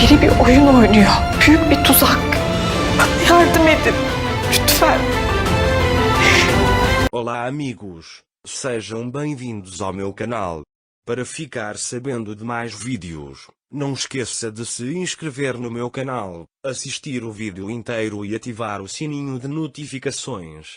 Biri bir oyun oynuyor. Büyük bir tuzak. Bana yardım edin. Lütfen. Olá amigos, sejam bem-vindos ao meu canal. Para ficar sabendo de mais vídeos, não esqueça de se inscrever no meu canal, assistir o vídeo inteiro e ativar o sininho de notificações.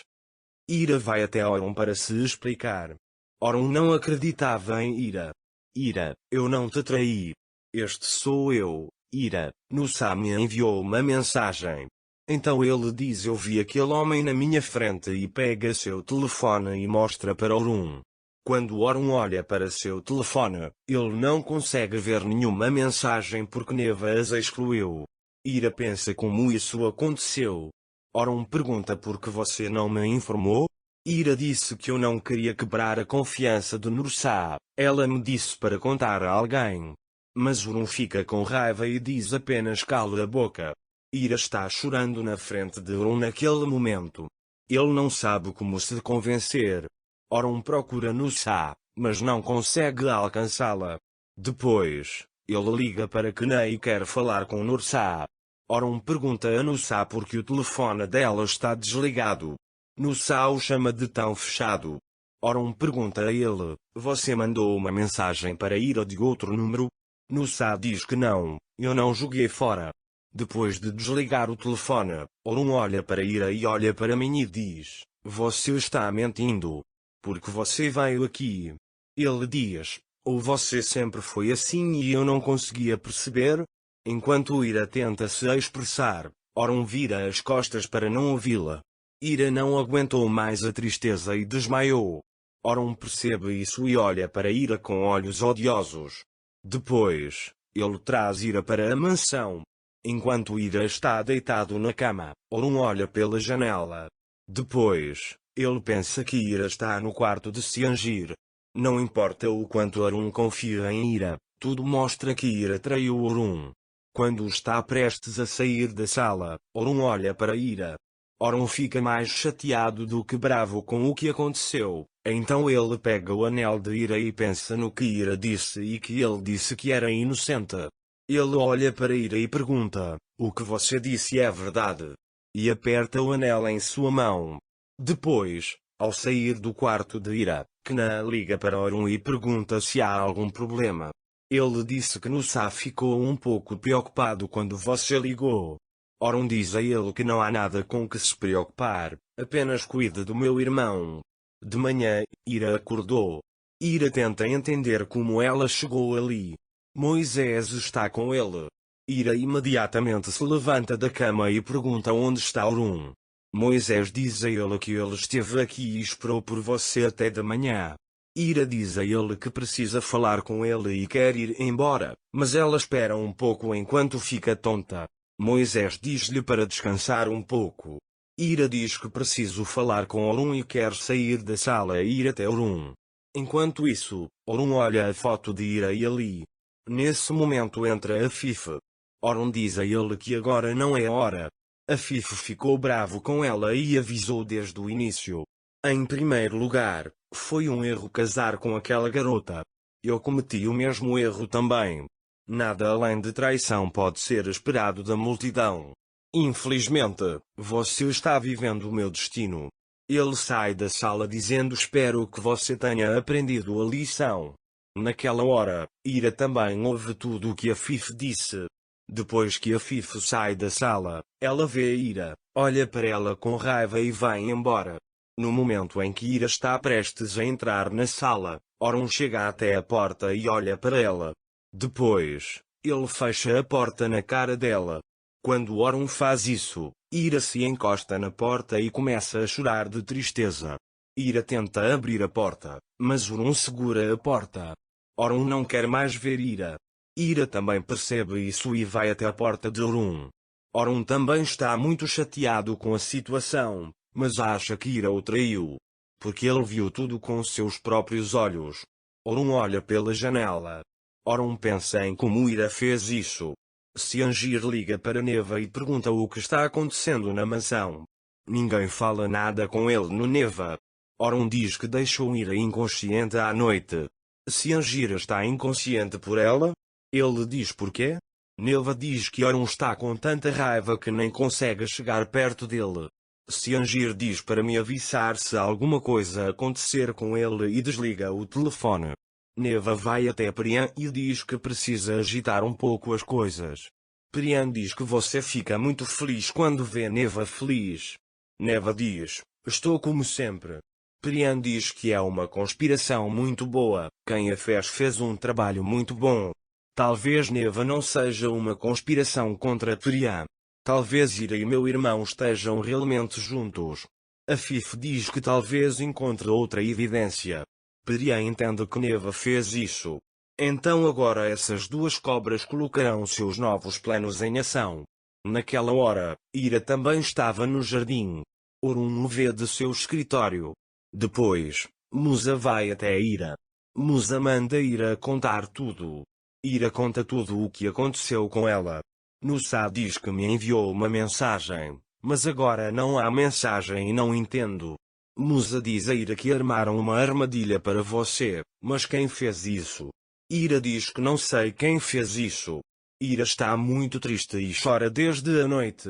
Ira vai até Orun para se explicar. Orun não acreditava em Ira. Ira, eu não te traí. Este sou eu, Ira. Nusa me enviou uma mensagem. Então ele diz: eu vi aquele homem na minha frente, e pega seu telefone e mostra para Orun. Quando Orun olha para seu telefone, ele não consegue ver nenhuma mensagem porque Neva as excluiu. Ira pensa como isso aconteceu. Orun pergunta: por que você não me informou? Ira disse que eu não queria quebrar a confiança de Nusa. Ela me disse para contar a alguém. Mas Orun fica com raiva e diz apenas: cala a boca. Ira está chorando na frente de Orun naquele momento. Ele não sabe como se convencer. Orun procura Nusa, mas não consegue alcançá-la. Depois, ele liga para Kena e quer falar com Nusa. Orun pergunta a Nusa por que o telefone dela está desligado. Nusa o chama de tão fechado. Orun pergunta a ele: você mandou uma mensagem para Ira de outro número? Nusa diz que não, eu não joguei fora. Depois de desligar o telefone, Orun olha para Ira e olha para mim e diz: você está mentindo. Porque você veio aqui. Ele diz: ou você sempre foi assim e eu não conseguia perceber? Enquanto Ira tenta se expressar, Orun vira as costas para não ouvi-la. Ira não aguentou mais a tristeza e desmaiou. Orun percebe isso e olha para Ira com olhos odiosos. Depois, ele traz Ira para a mansão. Enquanto Ira está deitado na cama, Orun olha pela janela. Depois, ele pensa que Ira está no quarto de Seangir. Não importa o quanto Orun confia em Ira, tudo mostra que Ira traiu Orun. Quando está prestes a sair da sala, Orun olha para Ira. Orun fica mais chateado do que bravo com o que aconteceu. Então ele pega o anel de Ira e pensa no que Ira disse e que ele disse que era inocente. Ele olha para Ira e pergunta: o que você disse é verdade? E aperta o anel em sua mão. Depois, ao sair do quarto de Ira, Kena liga para Orun e pergunta se há algum problema. Ele disse que Nusa ficou um pouco preocupado quando você ligou. Orun diz a ele que não há nada com que se preocupar, apenas cuide do meu irmão. De manhã, Ira acordou. Ira tenta entender como ela chegou ali. Moisés está com ele. Ira imediatamente se levanta da cama e pergunta onde está Orun. Moisés diz a ele que ele esteve aqui e esperou por você até de manhã. Ira diz a ele que precisa falar com ele e quer ir embora, mas ela espera um pouco enquanto fica tonta. Moisés diz-lhe para descansar um pouco. Ira diz que preciso falar com Orun e quer sair da sala e ir até Orun. Enquanto isso, Orun olha a foto de Ira e ali. Nesse momento entra Afif. Orun diz a ele que agora não é a hora. Afif ficou bravo com ela e avisou desde o início. Em primeiro lugar, foi um erro casar com aquela garota. Eu cometi o mesmo erro também. Nada além de traição pode ser esperado da multidão. Infelizmente, você está vivendo o meu destino. Ele sai da sala dizendo: espero que você tenha aprendido a lição. Naquela hora, Ira também ouve tudo o que Afif disse. Depois que Afif sai da sala, ela vê Ira, olha para ela com raiva e vai embora. No momento em que Ira está prestes a entrar na sala, Orun chega até a porta e olha para ela. Depois, ele fecha a porta na cara dela. Quando Orun faz isso, Ira se encosta na porta e começa a chorar de tristeza. Ira tenta abrir a porta, mas Orun segura a porta. Orun não quer mais ver Ira. Ira também percebe isso e vai até a porta de Orun. Orun também está muito chateado com a situação, mas acha que Ira o traiu. Porque ele viu tudo com seus próprios olhos. Orun olha pela janela. Orun pensa em como Ira fez isso. Seangir liga para Neva e pergunta o que está acontecendo na mansão. Ninguém fala nada com ele no Neva. Orun diz que deixou Ira inconsciente à noite. Seangir está inconsciente por ela? Ele diz porquê? Neva diz que Orun está com tanta raiva que nem consegue chegar perto dele. Ciangir diz para me avisar se alguma coisa acontecer com ele e desliga o telefone. Neva vai até Priyan e diz que precisa agitar um pouco as coisas. Priyan diz que você fica muito feliz quando vê Neva feliz. Neva diz, estou como sempre. Priyan diz que é uma conspiração muito boa, quem a fez um trabalho muito bom. Talvez Neva não seja uma conspiração contra Priyan. Talvez Ira e meu irmão estejam realmente juntos. Afif diz que talvez encontre outra evidência. Priyan entende que Neva fez isso. Então agora essas duas cobras colocarão seus novos planos em ação. Naquela hora, Ira também estava no jardim. Orun o vê de seu escritório. Depois, Musa vai até Ira. Musa manda Ira contar tudo. Ira conta tudo o que aconteceu com ela. Nusa diz que me enviou uma mensagem, mas agora não há mensagem e não entendo. Musa diz a Ira que armaram uma armadilha para você, mas quem fez isso? Ira diz que não sei quem fez isso. Ira está muito triste e chora desde a noite.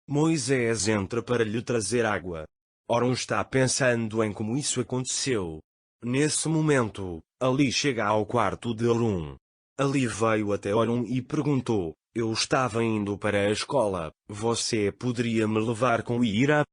Moisés entra para lhe trazer água. Orun está pensando em como isso aconteceu. Nesse momento, Ali chega ao quarto de Orun. Ali veio até Orun e perguntou, eu estava indo para a escola, você poderia me levar com Ira?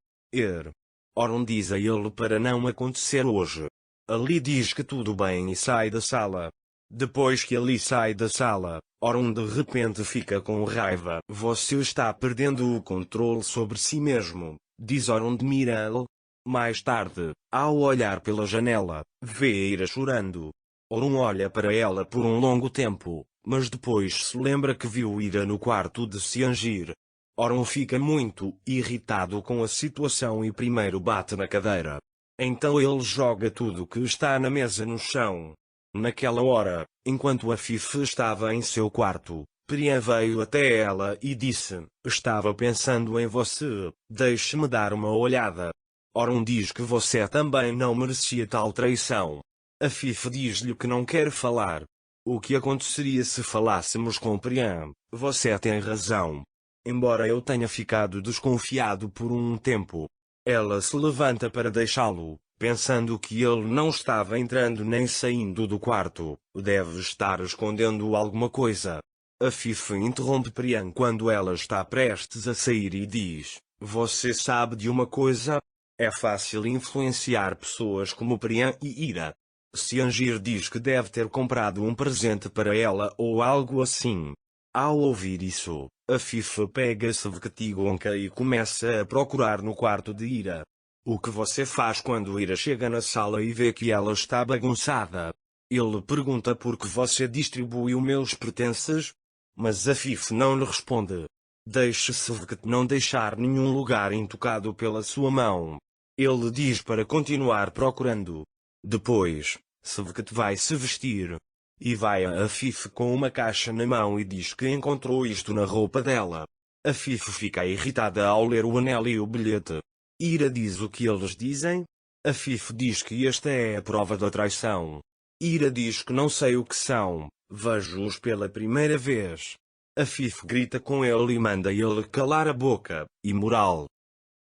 Orun diz a ele para não acontecer hoje. Ali diz que tudo bem e sai da sala. Depois que Ali sai da sala, Orun de repente fica com raiva. Você está perdendo o controle sobre si mesmo, diz Orun de Miral. Mais tarde, ao olhar pela janela, vê Ira chorando. Orun olha para ela por um longo tempo, mas depois se lembra que viu Ira no quarto de Ciangir. Orun fica muito irritado com a situação e primeiro bate na cadeira. Então ele joga tudo que está na mesa no chão. Naquela hora, enquanto Afif estava em seu quarto, Priyan veio até ela e disse, estava pensando em você, deixe-me dar uma olhada. Orun diz que você também não merecia tal traição. Afif diz-lhe que não quer falar. O que aconteceria se falássemos com Priyan? Você tem razão. Embora eu tenha ficado desconfiado por um tempo. Ela se levanta para deixá-lo, pensando que ele não estava entrando nem saindo do quarto, deve estar escondendo alguma coisa. Afif interrompe Priyan quando ela está prestes a sair e diz, você sabe de uma coisa? É fácil influenciar pessoas como Priyan e Ira. Ciangir diz que deve ter comprado um presente para ela ou algo assim. Ao ouvir isso, Afif pega Sevketigonka e começa a procurar no quarto de Ira. O que você faz quando Ira chega na sala e vê que ela está bagunçada? Ele pergunta por que você distribuiu meus pertences? Mas Afif não lhe responde. Deixe Sevket não deixar nenhum lugar intocado pela sua mão. Ele diz para continuar procurando. Depois, Sevket vai se vestir. E vai a Afif com uma caixa na mão e diz que encontrou isto na roupa dela. Afif fica irritada ao ler o anel e o bilhete. Ira diz o que eles dizem. Afif diz que esta é a prova da traição. Ira diz que não sei o que são, vejo-os pela primeira vez. Afif grita com ele e manda ele calar a boca, imoral.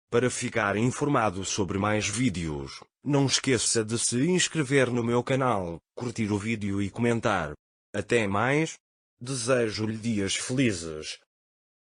Para ficar informado sobre mais vídeos, não esqueça de se inscrever no meu canal, curtir o vídeo e comentar. Até mais. Desejo-lhe dias felizes.